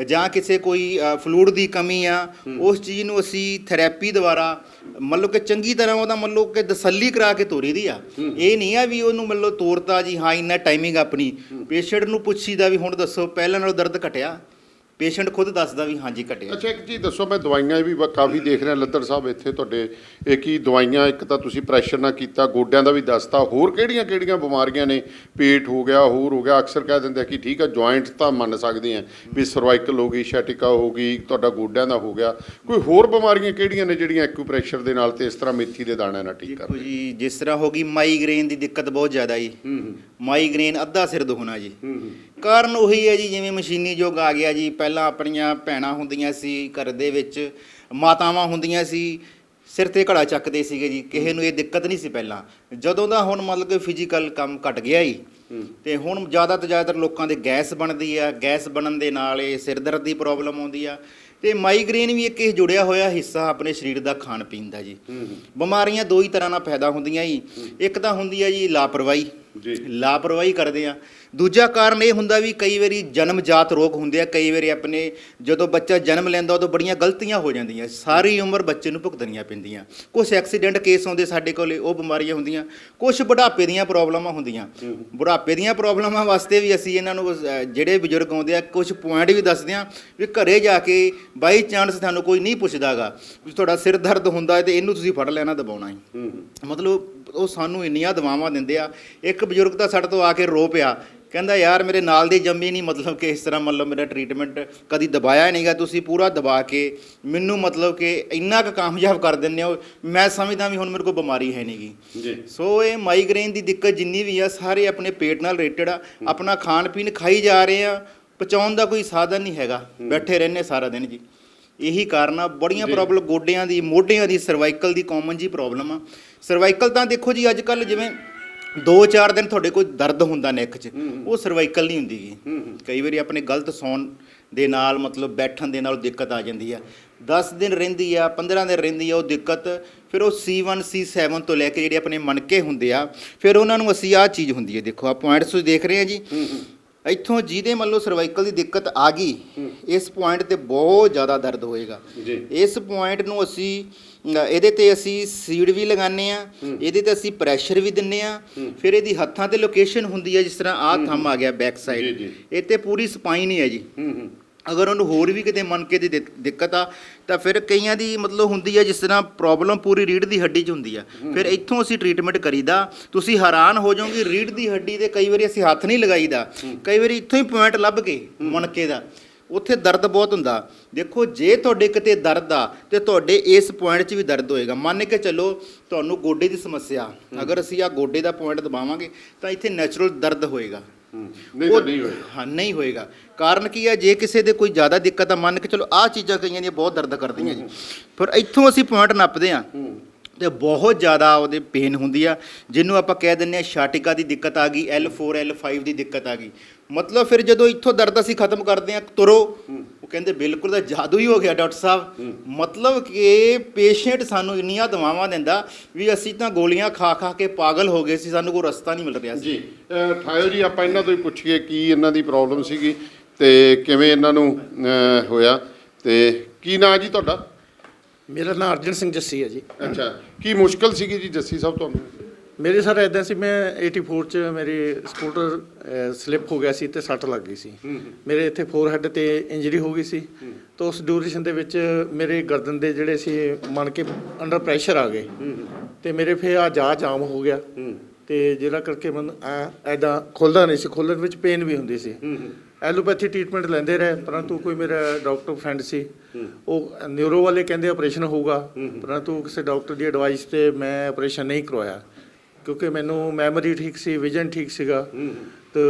ਜਾਂ ਕਿਸੇ ਕੋਈ ਫਲੂਇਡ ਦੀ ਕਮੀ ਆ, ਉਸ ਚੀਜ਼ ਨੂੰ ਅਸੀਂ ਥੈਰੇਪੀ ਦੁਆਰਾ ਮਤਲਬ ਕਿ ਚੰਗੀ ਤਰ੍ਹਾਂ ਉਹਦਾ ਮਤਲਬ ਕਿ ਤਸੱਲੀ ਕਰਾ ਕੇ ਤੋਰੀ ਦੀ ਆ। ਇਹ ਨਹੀਂ ਆ ਵੀ ਉਹਨੂੰ ਮਤਲਬ ਤੋਰਤਾ ਜੀ ਹਾਂ ਇੰਨਾ ਟਾਈਮਿੰਗ ਆਪਣੀ। ਪੇਸ਼ੈਂਟ ਨੂੰ ਪੁੱਛੀਦਾ ਵੀ ਹੁਣ ਦੱਸੋ ਪਹਿਲਾਂ ਨਾਲੋਂ ਦਰਦ ਘਟਿਆ, ਪੇਸ਼ੈਂਟ ਖੁਦ ਦੱਸਦਾ ਵੀ ਹਾਂਜੀ ਘਟਿਆ। ਅੱਛਾ, ਇੱਕ ਚੀਜ਼ ਦੱਸੋ, ਮੈਂ ਦਵਾਈਆਂ ਵੀ ਕਾਫੀ ਦੇਖ ਰਿਹਾ ਲੱਦੜ ਸਾਹਿਬ ਇੱਥੇ ਤੁਹਾਡੇ, ਇਹ ਕੀ ਦਵਾਈਆਂ, ਇੱਕ ਤਾਂ ਤੁਸੀਂ ਪ੍ਰੈਸ਼ਰ ਨਾਲ ਕੀਤਾ, ਗੋਡਿਆਂ ਦਾ ਵੀ ਦੱਸਤਾ, ਹੋਰ ਕਿਹੜੀਆਂ ਕਿਹੜੀਆਂ ਬਿਮਾਰੀਆਂ ਨੇ? ਪੇਟ ਹੋ ਗਿਆ, ਹੋਰ ਹੋ ਗਿਆ, ਅਕਸਰ ਕਹਿ ਦਿੰਦੇ ਆ ਕਿ ਠੀਕ ਆ ਜੁਆਇੰਟ ਤਾਂ ਮੰਨ ਸਕਦੇ ਆ ਵੀ ਸਰਵਾਈਕਲ ਹੋ ਗਈ, ਛੈਟਿਕਾ ਹੋ ਗਈ, ਤੁਹਾਡਾ ਗੋਡਿਆਂ ਦਾ ਹੋ ਗਿਆ, ਕੋਈ ਹੋਰ ਬਿਮਾਰੀਆਂ ਕਿਹੜੀਆਂ ਨੇ ਜਿਹੜੀਆਂ ਐਕੂਪ੍ਰੈਸ਼ਰ ਦੇ ਨਾਲ ਤੇ ਇਸ ਤਰ੍ਹਾਂ ਮੇਥੀ ਦੇ ਦਾਣਿਆਂ ਨਾਲ ਠੀਕ ਕਰਦੇ? ਜੀ ਜਿਸ ਤਰ੍ਹਾਂ ਹੋ ਗਈ ਮਾਈਗ੍ਰੇਨ ਦੀ ਦਿੱਕਤ ਬਹੁਤ ਜ਼ਿਆਦਾ ਜੀ। ਮਾਈਗ੍ਰੇਨ ਅੱਧਾ ਸਿਰ ਦੁਖਣਾ ਜੀ। ਕਾਰਨ ਉਹੀ ਹੈ ਜੀ, ਜਿਵੇਂ ਮਸ਼ੀਨੀ ਯੁੱਗ ਆ ਗਿਆ ਜੀ। ਪਹਿਲਾਂ ਆਪਣੀਆਂ ਭੈਣਾਂ ਹੁੰਦੀਆਂ ਸੀ ਘਰ ਦੇ ਵਿੱਚ, ਮਾਤਾਵਾਂ ਹੁੰਦੀਆਂ ਸੀ, ਸਿਰ ਤੇ ਘੜਾ ਚੱਕਦੇ ਸੀਗੇ ਜੀ, ਕਿਸੇ ਨੂੰ ਇਹ ਦਿੱਕਤ ਨਹੀਂ ਸੀ ਪਹਿਲਾਂ। ਜਦੋਂ ਦਾ ਹੁਣ ਮਤਲਬ ਕਿ ਫਿਜ਼ੀਕਲ ਕੰਮ ਘਟ ਗਿਆ ਜੀ, ਤੇ ਹੁਣ ਜ਼ਿਆਦਾ ਤੋਂ ਜ਼ਿਆਦਾਤਰ ਲੋਕਾਂ ਦੇ ਗੈਸ ਬਣਦੀ ਆ, ਗੈਸ ਬਣਨ ਦੇ ਨਾਲ ਇਹ ਸਿਰ ਦਰਦ ਦੀ ਪ੍ਰੋਬਲਮ ਆਉਂਦੀ ਆ। ਤੇ ਮਾਈਗ੍ਰੇਨ ਵੀ ਇੱਕ ਇਹ ਜੁੜਿਆ ਹੋਇਆ ਹਿੱਸਾ ਆਪਣੇ ਸਰੀਰ ਦਾ ਖਾਣ ਪੀਣ ਦਾ ਜੀ। ਬਿਮਾਰੀਆਂ ਦੋ ਹੀ ਤਰ੍ਹਾਂ ਨਾਲ ਪੈਦਾ ਹੁੰਦੀਆਂ ਜੀ। ਇੱਕ ਤਾਂ ਹੁੰਦੀ ਆ ਜੀ ਲਾਪਰਵਾਹੀ, ਲਾਪਰਵਾਹੀ ਕਰਦੇ ਆ। ਦੂਜਾ ਕਾਰਨ ਇਹ ਹੁੰਦਾ ਵੀ ਕਈ ਵਾਰੀ ਜਨਮਜਾਤ ਰੋਗ ਹੁੰਦੇ ਆ। ਕਈ ਵਾਰੀ ਆਪਣੇ ਜਦੋਂ ਬੱਚਾ ਜਨਮ ਲੈਂਦਾ ਉਦੋਂ ਬੜੀਆਂ ਗਲਤੀਆਂ ਹੋ ਜਾਂਦੀਆਂ, ਸਾਰੀ ਉਮਰ ਬੱਚੇ ਨੂੰ ਭੁਗਤਣੀਆਂ ਪੈਂਦੀਆਂ। ਕੁਛ ਐਕਸੀਡੈਂਟ ਕੇਸ ਆਉਂਦੇ ਸਾਡੇ ਕੋਲੇ, ਉਹ ਬਿਮਾਰੀਆਂ ਹੁੰਦੀਆਂ। ਕੁਛ ਬੁਢਾਪੇ ਦੀਆਂ ਪ੍ਰੋਬਲਮਾਂ ਹੁੰਦੀਆਂ। ਬੁਢਾਪੇ ਦੀਆਂ ਪ੍ਰੋਬਲਮਾਂ ਵਾਸਤੇ ਵੀ ਅਸੀਂ ਇਹਨਾਂ ਨੂੰ ਜਿਹੜੇ ਬਜ਼ੁਰਗ ਆਉਂਦੇ ਆ ਕੁਛ ਪੁਆਇੰਟ ਵੀ ਦੱਸਦੇ ਆ ਵੀ ਘਰੇ ਜਾ ਕੇ ਬਾਈ ਚਾਂਸ ਤੁਹਾਨੂੰ ਕੋਈ ਨਹੀਂ ਪੁੱਛਦਾਗਾ ਵੀ ਤੁਹਾਡਾ ਸਿਰ ਦਰਦ ਹੁੰਦਾ ਹੈ ਤੇ ਇਹਨੂੰ ਤੁਸੀਂ ਫੜ ਲੈਣਾ ਦਬਾਉਣਾ ਹੀ। ਮਤਲਬ ਉਹ ਸਾਨੂੰ ਇੰਨੀਆਂ ਦਵਾਵਾਂ ਦਿੰਦੇ ਆ। ਇੱਕ ਬਜ਼ੁਰਗ ਤਾਂ ਸਾਡੇ ਤੋਂ ਆ ਕੇ ਰੋ ਪਿਆ, ਕਹਿੰਦਾ ਯਾਰ ਮੇਰੇ ਨਾਲ ਦੀ ਜੰਮੀ ਨਹੀਂ, ਮਤਲਬ ਕਿ ਇਸ ਤਰ੍ਹਾਂ ਮਤਲਬ ਮੇਰਾ ਟ੍ਰੀਟਮੈਂਟ ਕਦੀ ਦਬਾਇਆ ਨਹੀਂਗਾ, ਤੁਸੀਂ ਪੂਰਾ ਦਬਾ ਕੇ ਮੈਨੂੰ ਮਤਲਬ ਕਿ ਇੰਨਾ ਕੁ ਕਾਮਯਾਬ ਕਰ ਦਿੰਦੇ ਹੋ, ਮੈਂ ਸਮਝਦਾ ਵੀ ਹੁਣ ਮੇਰੇ ਕੋਲ ਬਿਮਾਰੀ ਹੈ ਨਹੀਂਗੀ ਜੀ। ਸੋ ਇਹ ਮਾਈਗ੍ਰੇਨ ਦੀ ਦਿੱਕਤ ਜਿੰਨੀ ਵੀ ਆ ਸਾਰੇ ਆਪਣੇ ਪੇਟ ਨਾਲ ਰਿਲੇਟਡ ਆ, ਆਪਣਾ ਖਾਣ ਪੀਣ ਖਾਈ ਜਾ ਰਹੇ ਆ, ਪਚਾਉਣ ਦਾ ਕੋਈ ਸਾਧਨ ਨਹੀਂ ਹੈਗਾ, ਬੈਠੇ ਰਹਿੰਦੇ ਸਾਰਾ ਦਿਨ ਜੀ। ਇਹੀ ਕਾਰਨ ਆ, ਬੜੀਆਂ ਪ੍ਰੋਬਲਮ ਗੋਡਿਆਂ ਦੀ, ਮੋਢਿਆਂ ਦੀ, ਸਰਵਾਈਕਲ ਦੀ ਕਾਮਨ ਜੀ ਪ੍ਰੋਬਲਮ ਆ। ਸਰਵਾਈਕਲ ਤਾਂ ਦੇਖੋ ਜੀ ਅੱਜ ਕੱਲ੍ਹ ਜਿਵੇਂ 2-4 ਦਿਨ ਤੁਹਾਡੇ ਕੋਈ ਦਰਦ ਹੁੰਦਾ ਨੈਕ 'ਚ, ਉਹ ਸਰਵਾਈਕਲ ਨਹੀਂ ਹੁੰਦੀ ਗੀ। ਕਈ ਵਾਰੀ ਆਪਣੇ ਗਲਤ ਸੌਣ ਦੇ ਨਾਲ ਮਤਲਬ ਬੈਠਣ ਦੇ ਨਾਲ ਦਿੱਕਤ ਆ ਜਾਂਦੀ ਆ, 10 ਦਿਨ ਰਹਿੰਦੀ ਆ, 15 ਦਿਨ ਰਹਿੰਦੀ ਆ ਉਹ ਦਿੱਕਤ। ਫਿਰ ਉਹ C1 C7 ਤੋਂ ਲੈ ਕੇ ਜਿਹੜੇ ਆਪਣੇ ਮਣਕੇ ਹੁੰਦੇ ਆ, ਫਿਰ ਉਹਨਾਂ ਨੂੰ ਅਸੀਂ ਆਹ ਚੀਜ਼ ਹੁੰਦੀ ਹੈ, ਦੇਖੋ ਆ ਪੁਆਇੰਟਸ ਤੁਸੀਂ ਦੇਖ ਰਹੇ ਆ ਜੀ, ਇੱਥੋਂ ਜਿਹਦੇ ਮੰਨ ਲਓ ਸਰਵਾਈਕਲ ਦੀ ਦਿੱਕਤ ਆ ਗਈ, ਇਸ ਪੁਆਇੰਟ ਤੇ ਬਹੁਤ ਜ਼ਿਆਦਾ ਦਰਦ ਹੋਏਗਾ। ਇਸ ਪੁਆਇੰਟ ਨੂੰ ਅਸੀਂ ਇਹਦੇ ਤੇ ਅਸੀਂ ਸੀਡ ਵੀ ਲਗਾਉਂਦੇ ਆ, ਇਹਦੇ ਤੇ ਅਸੀਂ ਪ੍ਰੈਸ਼ਰ ਵੀ ਦਿੰਦੇ ਆ। ਫਿਰ ਇਹਦੀ ਹੱਥਾਂ ਤੇ ਲੋਕੇਸ਼ਨ ਹੁੰਦੀ ਹੈ, ਜਿਸ ਤਰ੍ਹਾਂ ਆਹ ਥੰਮ ਆ ਗਿਆ ਬੈਕ ਸਾਈਡ, ਇਹ ਤੇ ਪੂਰੀ ਸਪਾਈਨ ਹੀ ਹੈ ਜੀ। ਅਗਰ ਉਹਨੂੰ ਹੋਰ ਵੀ ਕਿਤੇ ਮਣਕੇ ਦੀ ਦਿੱਕਤ ਆ ਤਾਂ ਫਿਰ ਕਈਆਂ ਦੀ ਮਤਲਬ ਹੁੰਦੀ ਹੈ, ਜਿਸ ਤਰ੍ਹਾਂ ਪ੍ਰੋਬਲਮ ਪੂਰੀ ਰੀੜ੍ਹ ਦੀ ਹੱਡੀ 'ਚ ਹੁੰਦੀ ਆ, ਫਿਰ ਇੱਥੋਂ ਅਸੀਂ ਟ੍ਰੀਟਮੈਂਟ ਕਰੀਦਾ। ਤੁਸੀਂ ਹੈਰਾਨ ਹੋ ਜਾਓਗੇ, ਰੀੜ੍ਹ ਦੀ ਹੱਡੀ ਤੇ ਕਈ ਵਾਰੀ ਅਸੀਂ ਹੱਥ ਨਹੀਂ ਲਗਾਈਦਾ, ਕਈ ਵਾਰੀ ਇੱਥੋਂ ਹੀ ਪੁਆਇੰਟ ਲੱਭ ਕੇ ਮਣਕੇ ਦਾ, ਉੱਥੇ ਦਰਦ ਬਹੁਤ ਹੁੰਦਾ। ਦੇਖੋ ਜੇ ਤੁਹਾਡੇ ਕਿਤੇ ਦਰਦ ਆ ਤੇ ਤੁਹਾਡੇ ਇਸ ਪੁਆਇੰਟ 'ਚ ਵੀ ਦਰਦ ਹੋਏਗਾ। ਮੰਨ ਕੇ ਚੱਲੋ ਤੁਹਾਨੂੰ ਗੋਡੇ ਦੀ ਸਮੱਸਿਆ, ਅਗਰ ਅਸੀਂ ਆ ਗੋਡੇ ਦਾ ਪੁਆਇੰਟ ਦਬਾਵਾਂਗੇ ਤਾਂ ਇੱਥੇ ਨੈਚੁਰਲ ਦਰਦ ਹੋਏਗਾ, ਹਾਂ ਨਹੀਂ ਹੋਏਗਾ। ਕਾਰਨ ਕੀ ਹੈ, ਜੇ ਕਿਸੇ ਦੇ ਕੋਈ ਜ਼ਿਆਦਾ ਦਿੱਕਤ ਆ, ਮੰਨ ਕੇ ਚਲੋ ਆਹ ਚੀਜ਼ਾਂ ਕਈਆਂ ਦੀਆਂ ਬਹੁਤ ਦਰਦ ਕਰਦੀਆਂ ਜੀ, ਫਿਰ ਇੱਥੋਂ ਅਸੀਂ ਪੁਆਇੰਟ ਨੱਪਦੇ ਹਾਂ ਤੇ ਬਹੁਤ ਜ਼ਿਆਦਾ ਉਹਦੇ ਪੇਨ ਹੁੰਦੀ ਆ, ਜਿਹਨੂੰ ਆਪਾਂ ਕਹਿ ਦਿੰਦੇ ਆ ਛਾਟਿਕਾ ਦੀ ਦਿੱਕਤ ਆ ਗਈ, L4 L5 ਦੀ ਦਿੱਕਤ ਆ ਗਈ। ਮਤਲਬ ਫਿਰ ਜਦੋਂ ਇੱਥੋਂ ਦਰਦ ਅਸੀਂ ਖਤਮ ਕਰਦੇ ਹਾਂ, ਤੁਰੋ, ਉਹ ਕਹਿੰਦੇ ਬਿਲਕੁਲ ਤਾਂ ਜਾਦੂ ਹੀ ਹੋ ਗਿਆ ਡਾਕਟਰ ਸਾਹਿਬ। ਮਤਲਬ ਕਿ ਪੇਸ਼ੈਂਟ ਸਾਨੂੰ ਇੰਨੀਆਂ ਦਵਾਵਾਂ ਦਿੰਦਾ ਵੀ ਅਸੀਂ ਤਾਂ ਗੋਲੀਆਂ ਖਾ ਖਾ ਕੇ ਪਾਗਲ ਹੋ ਗਏ ਸੀ, ਸਾਨੂੰ ਕੋਈ ਰਸਤਾ ਨਹੀਂ ਮਿਲ ਰਿਹਾ ਸੀ ਜੀ। ਠਾਇਓ ਜੀ, ਆਪਾਂ ਇਹਨਾਂ ਤੋਂ ਹੀ ਪੁੱਛੀਏ ਕੀ ਇਹਨਾਂ ਦੀ ਪ੍ਰੋਬਲਮ ਸੀਗੀ ਤੇ ਕਿਵੇਂ ਇਹਨਾਂ ਨੂੰ ਹੋਇਆ, ਤੇ ਕੀ ਨਾਂ ਜੀ ਤੁਹਾਡਾ? ਮੇਰਾ ਨਾਮ ਅਰਜਨ ਸਿੰਘ ਜੱਸੀ ਹੈ ਜੀ। ਅੱਛਾ, ਕੀ ਮੁਸ਼ਕਲ ਸੀਗੀ ਜੀ ਜੱਸੀ ਸਾਹਿਬ ਤੁਹਾਨੂੰ? ਮੇਰੇ ਸਰ ਇੱਦਾਂ ਸੀ, ਮੈਂ 84 'ਚ ਮੇਰੇ ਸਕੂਟਰ ਸਲਿੱਪ ਹੋ ਗਿਆ ਸੀ ਤੇ ਸੱਟ ਲੱਗ ਗਈ ਸੀ। ਮੇਰੇ ਇੱਥੇ ਫੋਰਹੈੱਡ ਤੇ ਇੰਜਰੀ ਹੋ ਗਈ ਸੀ, ਤਾਂ ਉਸ ਡਿਊਰੇਸ਼ਨ ਦੇ ਵਿੱਚ ਮੇਰੇ ਗਰਦਨ ਦੇ ਜਿਹੜੇ ਸੀ ਮਣਕੇ ਅੰਡਰ ਪ੍ਰੈਸ਼ਰ ਆ ਗਏ ਤੇ ਮੇਰੇ ਫਿਰ ਆ ਜਾਮ ਹੋ ਗਿਆ, ਤੇ ਜਿਹੜਾ ਕਰਕੇ ਮੈਨੂੰ ਐਦਾਂ ਖੁੱਲ੍ਹਦਾ ਨਹੀਂ ਸੀ, ਖੋਲ੍ਹਣ ਵਿੱਚ ਪੇਨ ਵੀ ਹੁੰਦੀ ਸੀ। ਐਲੋਪੈਥੀ ਟ੍ਰੀਟਮੈਂਟ ਲੈਂਦੇ ਰਹੇ, ਪਰੰਤੂ ਕੋਈ ਮੇਰਾ ਡਾਕਟਰ ਫਰੈਂਡ ਸੀ, ਉਹ ਨਿਊਰੋ ਵਾਲੇ ਕਹਿੰਦੇ ਆਪਰੇਸ਼ਨ ਹੋਊਗਾ, ਪਰੰਤੂ ਕਿਸੇ ਡਾਕਟਰ ਦੀ ਐਡਵਾਈਸ ਤੇ ਮੈਂ ਆਪਰੇਸ਼ਨ ਨਹੀਂ ਕਰਵਾਇਆ, ਕਿਉਂਕਿ ਮੈਨੂੰ ਮੈਮਰੀ ਠੀਕ ਸੀ, ਵਿਜ਼ਨ ਠੀਕ ਸੀਗਾ। ਤੇ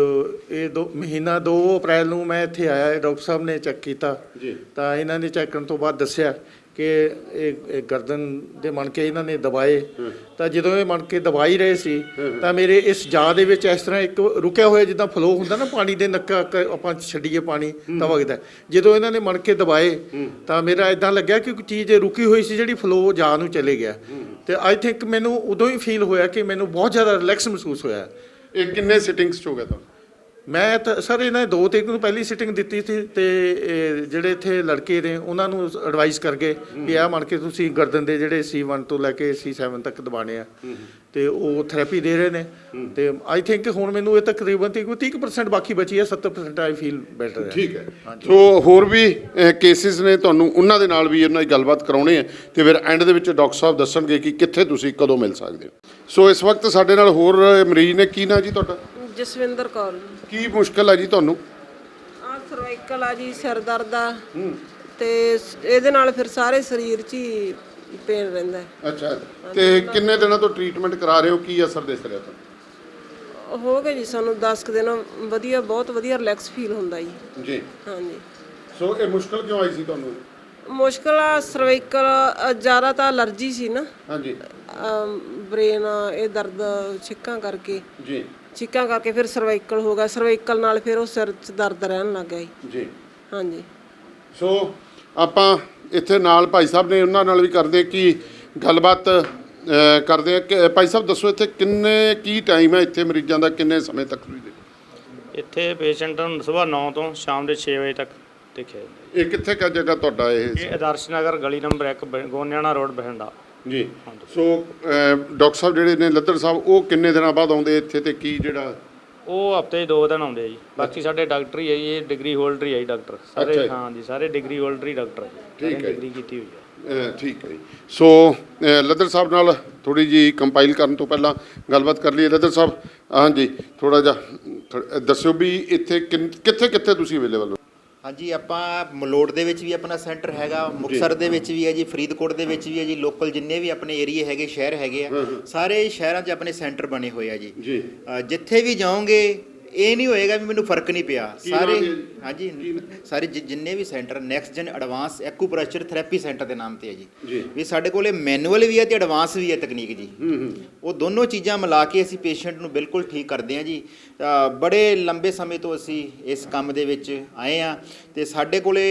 ਇਹ 2 ਅਪ੍ਰੈਲ ਨੂੰ ਮੈਂ ਇੱਥੇ ਆਇਆ, ਡਾਕਟਰ ਸਾਹਿਬ ਨੇ ਚੈੱਕ ਕੀਤਾ ਤਾਂ ਇਹਨਾਂ ਨੇ ਚੈੱਕ ਕਰਨ ਤੋਂ ਬਾਅਦ ਦੱਸਿਆ ਕਿ ਇਹ ਗਰਦਨ ਦੇ ਮਣਕੇ ਇਹਨਾਂ ਨੇ ਦਬਾਏ। ਤਾਂ ਜਦੋਂ ਇਹ ਮਣਕੇ ਦਬਾਈ ਰਹੇ ਸੀ ਤਾਂ ਮੇਰੇ ਇਸ ਜਾਹ ਦੇ ਵਿੱਚ ਇਸ ਤਰ੍ਹਾਂ ਇੱਕ ਰੁਕਿਆ ਹੋਇਆ ਜਿੱਦਾਂ ਫਲੋ ਹੁੰਦਾ ਨਾ ਪਾਣੀ ਦੇ, ਨੱਕਾ ਆਪਾਂ ਛੱਡੀਏ ਪਾਣੀ ਤਾਂ ਵਗਦਾ। ਜਦੋਂ ਇਹਨਾਂ ਨੇ ਮਣਕੇ ਦਬਾਏ ਤਾਂ ਮੇਰਾ ਇਦਾਂ ਲੱਗਿਆ ਕਿ ਕੋਈ ਚੀਜ਼ ਰੁਕੀ ਹੋਈ ਸੀ ਜਿਹੜੀ ਫਲੋ ਜਾਹ ਨੂੰ ਚਲੇ ਗਿਆ। ਤੇ ਆਈ ਥਿੰਕ ਮੈਨੂੰ ਉਦੋਂ ਹੀ ਫੀਲ ਹੋਇਆ ਕਿ ਮੈਨੂੰ ਬਹੁਤ ਜ਼ਿਆਦਾ ਰਿਲੈਕਸ ਮਹਿਸੂਸ ਹੋਇਆ। ਇਹ ਕਿੰਨੇ ਸਿਟਿੰਗਸ 'ਚ ਹੋ ਗਿਆ ਤੁਹਾਨੂੰ? ਮੈਂ ਤਾਂ ਸਰ ਇਹਨਾਂ 2 ਤਰੀਕ ਨੂੰ ਪਹਿਲੀ ਸਿਟਿੰਗ ਦਿੱਤੀ ਸੀ, ਤੇ ਜਿਹੜੇ ਇੱਥੇ ਲੜਕੇ ਨੇ ਉਹਨਾਂ ਨੂੰ ਐਡਵਾਈਸ ਕਰਕੇ ਵੀ ਆਹ ਮੰਨ ਕੇ ਤੁਸੀਂ ਗਰਦਨ ਦੇ ਜਿਹੜੇ C1 ਤੋਂ ਲੈ ਕੇ C7 ਤੱਕ ਦਬਾਣੇ ਆ, ਤੇ ਉਹ ਥੈਰੇਪੀ ਦੇ ਰਹੇ ਨੇ। ਤੇ ਆਈ ਥਿੰਕ ਹੁਣ ਮੈਨੂੰ ਇਹ ਤਕਰੀਬਨ 30% ਬਾਕੀ ਬਚੀ ਹੈ, 70% ਆਈ ਫੀਲ ਬੈਟਰ ਹੈ। ਠੀਕ ਹੈ। ਸੋ ਹੋਰ ਵੀ ਕੇਸਿਸ ਨੇ, ਤੁਹਾਨੂੰ ਉਹਨਾਂ ਦੇ ਨਾਲ ਵੀ ਉਹਨਾਂ ਦੀ ਗੱਲਬਾਤ ਕਰਾਉਣੀ ਹੈ, ਤੇ ਫਿਰ ਐਂਡ ਦੇ ਵਿੱਚ ਡਾਕਟਰ ਸਾਹਿਬ ਦੱਸਣਗੇ ਕਿ ਕਿੱਥੇ ਤੁਸੀਂ ਕਦੋਂ ਮਿਲ ਸਕਦੇ ਹੋ। ਸੋ ਇਸ ਵਕਤ ਸਾਡੇ ਨਾਲ ਹੋਰ ਮਰੀਜ਼ ਨੇ। ਕੀ ਨਾਂ ਜੀ ਤੁਹਾਡਾ? ਜਸਵਿੰਦਰ ਕੌਰ। ਕੀ ਮੁਸ਼ਕਲ ਹੈ ਜੀ ਤੁਹਾਨੂੰ? ਆ ਸਰਵਾਈਕਲ ਆ ਜੀ, ਸਿਰ ਦਰਦ ਆ, ਤੇ ਇਹਦੇ ਨਾਲ ਫਿਰ ਸਾਰੇ ਸਰੀਰ 'ਚ ਹੀ ਪੇਨ ਰਹਿੰਦਾ ਹੈ। ਅੱਛਾ, ਤੇ ਕਿੰਨੇ ਦਿਨਾਂ ਤੋਂ ਟ੍ਰੀਟਮੈਂਟ ਕਰਾ ਰਹੇ ਹੋ? ਕੀ ਅਸਰ ਦਿਖ ਰਿਹਾ ਤੁਹਾਨੂੰ? ਹੋ ਗਏ ਜੀ ਸਾਨੂੰ 10 ਕੁ ਦਿਨ, ਵਧੀਆ, ਬਹੁਤ ਵਧੀਆ ਰਿਲੈਕਸ ਫੀਲ ਹੁੰਦਾ ਜੀ। ਜੀ, ਹਾਂਜੀ। ਸੋ ਇਹ ਮੁਸ਼ਕਲ ਕਿਉਂ ਆਈ ਸੀ ਤੁਹਾਨੂੰ? ਮੁਸ਼ਕਲ ਆ ਸਰਵਾਈਕਲ, ਜ਼ਿਆਦਾ ਤਾਂ ਅਲਰਜੀ ਸੀ ਨਾ। ਹਾਂਜੀ। ਬ੍ਰੇਨ ਇਹ ਦਰਦ ਛਿੱਕਾਂ ਕਰਕੇ। ਜੀ। ਛਿੱਕਾਂ ਕਰਕੇ ਫਿਰ ਸਰਵਾਈਕਲ ਹੋ ਗਿਆ, ਸਰਵਾਈਕਲ ਨਾਲ ਫਿਰ ਉਹ ਸਿਰ 'ਚ ਦਰਦ ਰਹਿਣ ਲੱਗ ਗਿਆ ਜੀ। ਜੀ। ਹਾਂਜੀ। ਸੋ ਆਪਾਂ ਇੱਥੇ ਨਾਲ ਭਾਈ ਸਾਹਿਬ ਨੇ, ਉਹਨਾਂ ਨਾਲ ਵੀ ਕਰਦੇ ਕੀ ਗੱਲਬਾਤ ਕਰਦੇ ਆ ਕਿ ਭਾਈ ਸਾਹਿਬ ਦੱਸੋ ਇੱਥੇ ਕੀ ਟਾਈਮ ਹੈ ਇੱਥੇ ਮਰੀਜ਼ਾਂ ਦਾ, ਕਿੰਨੇ ਸਮੇਂ ਤੱਕ ਤੁਸੀਂ ਦੇਖੋ? ਇੱਥੇ ਪੇਸ਼ੈਂਟ ਨੂੰ ਸਵੇਰ 9 ਤੋਂ ਸ਼ਾਮ ਦੇ 6 ਵਜੇ ਤੱਕ ਦੇਖਿਆ ਜਾਂਦਾ। ਇਹ ਕਿੱਥੇ ਕਾ ਜਗ੍ਹਾ ਤੁਹਾਡਾ ਇਹ ਆਦਰਸ਼ ਨਗਰ ਗਲੀ ਨੰਬਰ 1 ਗੋਨਿਆਣਾ ਰੋਡ ਬਠਿੰਡਾ ਜੀ। ਸੋ ਡਾਕਟਰ ਸਾਹਿਬ ਜਿਹੜੇ ਨੇ ਲੱਧੜ ਸਾਹਿਬ, ਉਹ ਕਿੰਨੇ ਦਿਨਾਂ ਬਾਅਦ ਆਉਂਦੇ ਇੱਥੇ, ਤੇ ਕੀ ਜਿਹੜਾ ਉਹ ਹਫਤੇ 2 ਦਿਨ ਆਉਂਦੇ ਆ ਜੀ। ਬਾਕੀ ਸਾਡੇ ਡਾਕਟਰ ਹੀ ਹੈ ਜੀ, ਇਹ ਡਿਗਰੀ ਹੋਲਡਰ ਹੀ ਹੈ ਜੀ ਡਾਕਟਰ ਸਾਰੇ। ਹਾਂ ਜੀ, ਸਾਰੇ ਡਿਗਰੀ ਹੋਲਡਰ ਹੀ ਡਾਕਟਰ ਹੈ। ਠੀਕ ਹੈ, ਡਿਗਰੀ ਕੀਤੀ ਹੋਈ ਹੈ। ਠੀਕ ਹੈ ਜੀ। ਸੋ ਲੱਧੜ ਸਾਹਿਬ ਨਾਲ ਥੋੜੀ ਜੀ ਕੰਪਾਈਲ ਕਰਨ ਤੋਂ ਪਹਿਲਾਂ ਗੱਲਬਾਤ ਕਰ ਲਈਏ। ਲੱਧੜ ਸਾਹਿਬ, ਹਾਂਜੀ, ਥੋੜਾ ਜਿਹਾ ਦੱਸਿਓ ਵੀ ਇੱਥੇ ਕਿੱਥੇ ਕਿੱਥੇ ਤੁਸੀਂ ਅਵੇਲੇਬਲ ਹੋ? ਹਾਂਜੀ, ਆਪਾਂ ਮਲੋਟ ਦੇ ਵਿੱਚ ਵੀ ਆਪਣਾ ਸੈਂਟਰ ਹੈਗਾ, ਮੁਕਤਸਰ ਦੇ ਵਿੱਚ ਵੀ ਹੈ ਜੀ, ਫਰੀਦਕੋਟ ਦੇ ਵਿੱਚ ਵੀ ਹੈ ਜੀ, ਲੋਕਲ ਜਿੰਨੇ ਵੀ ਆਪਣੇ ਏਰੀਏ ਹੈਗੇ, ਸ਼ਹਿਰ ਹੈਗੇ ਆ, ਸਾਰੇ ਸ਼ਹਿਰਾਂ 'ਚ ਆਪਣੇ ਸੈਂਟਰ ਬਣੇ ਹੋਏ ਆ ਜੀ। ਜਿੱਥੇ ਵੀ ਜਾਓਗੇ ਇਹ ਨਹੀਂ ਹੋਏਗਾ ਵੀ ਮੈਨੂੰ ਫਰਕ ਨਹੀਂ ਪਿਆ। ਸਾਰੇ ਹਾਂਜੀ, ਸਾਰੇ ਜਿੰਨੇ ਵੀ ਸੈਂਟਰ ਨੈਕਸਟ ਜਨ ਐਡਵਾਂਸ ਐਕੂਪ੍ਰੈਸ਼ਰ ਥੈਰੇਪੀ ਸੈਂਟਰ ਦੇ ਨਾਮ ਤੇ ਹੈ ਜੀ। ਵੀ ਸਾਡੇ ਕੋਲੇ ਮੈਨੂਅਲ ਵੀ ਹੈ ਤੇ ਐਡਵਾਂਸ ਵੀ ਹੈ ਤਕਨੀਕ ਜੀ। ਉਹ ਦੋਨੋਂ ਚੀਜ਼ਾਂ ਮਿਲਾ ਕੇ ਅਸੀਂ ਪੇਸ਼ੈਂਟ ਨੂੰ ਬਿਲਕੁਲ ਠੀਕ ਕਰਦੇ ਹਾਂ ਜੀ। ਬੜੇ ਲੰਬੇ ਸਮੇਂ ਤੋਂ ਅਸੀਂ ਇਸ ਕੰਮ ਦੇ ਵਿੱਚ ਆਏ ਆ ਤੇ ਸਾਡੇ ਕੋਲੇ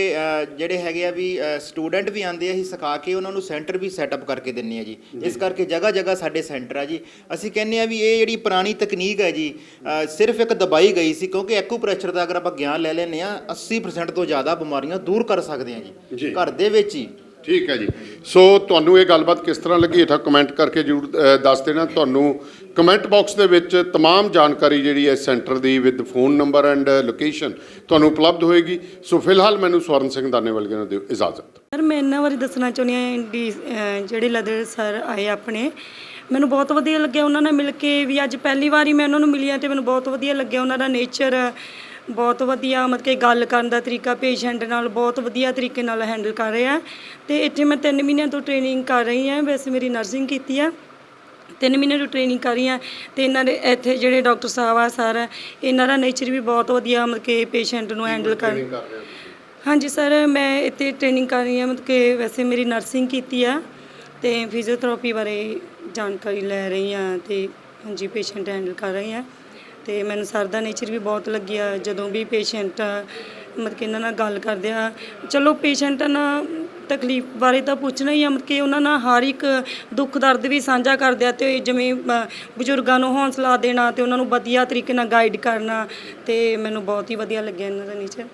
ਜਿਹੜੇ ਹੈਗੇ ਆ ਵੀ ਸਟੂਡੈਂਟ ਵੀ ਆਉਂਦੇ ਆ, ਅਸੀਂ ਸਿਖਾ ਕੇ ਉਹਨਾਂ ਨੂੰ ਸੈਂਟਰ ਵੀ ਸੈਟਅਪ ਕਰਕੇ ਦਿੰਨੇ ਆ ਜੀ। ਇਸ ਕਰਕੇ ਜਗ੍ਹਾ ਜਗ੍ਹਾ ਸਾਡੇ ਸੈਂਟਰ ਆ ਜੀ। ਅਸੀਂ ਕਹਿੰਦੇ ਆ ਵੀ ਇਹ ਜਿਹੜੀ ਪੁਰਾਣੀ ਤਕਨੀਕ ਹੈ ਜੀ, ਸਿਰਫ ਇੱਕ ਦਬਾਈ ਗਈ ਸੀ, ਕਿਉਂਕਿ ਐਕੂਪ੍ਰੈਸ਼ਰ ਦਾ ਅਗਰ ਆਪਾਂ ਗਿਆਨ ਲੈ ਲੈਂਦੇ ਆ 80% ਤੋਂ ਜ਼ਿਆਦਾ ਬਿਮਾਰੀਆਂ ਦੂਰ ਕਰ ਸਕਦੇ ਆ ਜੀ ਘਰ ਦੇ ਵਿੱਚ ਹੀ। ਠੀਕ ਹੈ ਜੀ। ਸੋ ਤੁਹਾਨੂੰ ਇਹ ਗੱਲਬਾਤ ਕਿਸ ਤਰ੍ਹਾਂ ਲੱਗੀ ਹੇਠਾਂ ਕਮੈਂਟ ਕਰਕੇ ਜ਼ਰੂਰ ਦੱਸ ਦੇਣਾ। ਤੁਹਾਨੂੰ ਕਮੈਂਟ ਬਾਕਸ ਦੇ ਵਿੱਚ तमाम ਜਾਣਕਾਰੀ ਜਿਹੜੀ ਹੈ centre the with phone number and location ਤੁਹਾਨੂੰ ਉਪਲਬਧ ਹੋਏਗੀ। ਸੋ ਫਿਲਹਾਲ ਮੈਨੂੰ ਸਵਰਨ ਸਿੰਘ ਦਾਨੇਵਾਲ ਨੂੰ ਦਿਓ ਇਜਾਜ਼ਤ। ਸਰ ਮੈਂ ਇਹਨਾਂ ਬਾਰੇ ਦੱਸਣਾ ਚਾਹੁੰਦੀ ਹਾਂ, ਜਿਹੜੇ ਲਦਰ ਸਰ ਆਏ ਆਪਣੇ, ਮੈਨੂੰ ਬਹੁਤ ਵਧੀਆ ਲੱਗਿਆ ਉਹਨਾਂ ਨਾਲ ਮਿਲ ਕੇ ਵੀ। ਅੱਜ ਪਹਿਲੀ ਵਾਰੀ ਮੈਂ ਉਹਨਾਂ ਨੂੰ ਮਿਲੀ ਹਾਂ ਅਤੇ ਮੈਨੂੰ ਬਹੁਤ ਵਧੀਆ ਲੱਗਿਆ। ਉਹਨਾਂ ਦਾ ਨੇਚਰ ਬਹੁਤ ਵਧੀਆ, ਮਤਲਬ ਕਿ ਗੱਲ ਕਰਨ ਦਾ ਤਰੀਕਾ ਪੇਸ਼ੈਂਟ ਨਾਲ ਬਹੁਤ ਵਧੀਆ ਤਰੀਕੇ ਨਾਲ ਹੈਂਡਲ ਕਰ ਰਹੇ ਆ। ਅਤੇ ਇੱਥੇ ਮੈਂ 3 ਮਹੀਨਿਆਂ ਤੋਂ ਟ੍ਰੇਨਿੰਗ ਕਰ ਰਹੀ ਹਾਂ। ਵੈਸੇ ਮੇਰੀ ਨਰਸਿੰਗ ਕੀਤੀ ਆ, 3 ਮਹੀਨੇ ਤੋਂ ਟ੍ਰੇਨਿੰਗ ਕਰ ਰਹੀ ਹਾਂ। ਅਤੇ ਇਹਨਾਂ ਦੇ ਇੱਥੇ ਜਿਹੜੇ ਡਾਕਟਰ ਸਾਹਿਬ ਆ ਸਰ, ਇਹਨਾਂ ਦਾ ਨੇਚਰ ਵੀ ਬਹੁਤ ਵਧੀਆ, ਮਤਲਬ ਕਿ ਪੇਸ਼ੈਂਟ ਨੂੰ ਹੈਂਡਲ ਕਰ। ਹਾਂਜੀ ਸਰ, ਮੈਂ ਇੱਥੇ ਟ੍ਰੇਨਿੰਗ ਕਰ ਰਹੀ ਹਾਂ, ਮਤਲਬ ਕਿ ਵੈਸੇ ਮੇਰੀ ਨਰਸਿੰਗ ਕੀਤੀ ਆ ਅਤੇ ਫਿਜ਼ੀਓਥੈਰੇਪੀ ਬਾਰੇ ਜਾਣਕਾਰੀ ਲੈ ਰਹੀ ਹਾਂ ਅਤੇ ਹਾਂਜੀ ਪੇਸ਼ੈਂਟ ਹੈਂਡਲ ਕਰ ਰਹੀ ਹਾਂ। ਅਤੇ ਮੈਨੂੰ ਸਰ ਦਾ ਨੇਚਰ ਵੀ ਬਹੁਤ ਲੱਗਿਆ। ਜਦੋਂ ਵੀ ਪੇਸ਼ੈਂਟ ਮਤਲਬ ਕਿ ਇਹਨਾਂ ਨਾਲ ਗੱਲ ਕਰਦੇ ਆ, ਚਲੋ ਪੇਸ਼ੈਂਟਾਂ ਨਾਲ ਤਕਲੀਫ ਬਾਰੇ ਤਾਂ ਪੁੱਛਣਾ ਹੀ ਆ, ਮਤਲਬ ਕਿ ਉਹਨਾਂ ਨਾਲ ਹਰ ਇੱਕ ਦੁੱਖ ਦਰਦ ਵੀ ਸਾਂਝਾ ਕਰਦੇ ਆ। ਅਤੇ ਜਿਵੇਂ ਬਜ਼ੁਰਗਾਂ ਨੂੰ ਹੌਸਲਾ ਦੇਣਾ ਅਤੇ ਉਹਨਾਂ ਨੂੰ ਵਧੀਆ ਤਰੀਕੇ ਨਾਲ ਗਾਈਡ ਕਰਨਾ, ਅਤੇ ਮੈਨੂੰ ਬਹੁਤ ਹੀ ਵਧੀਆ ਲੱਗਿਆ ਇਹਨਾਂ ਦਾ ਨੇਚਰ।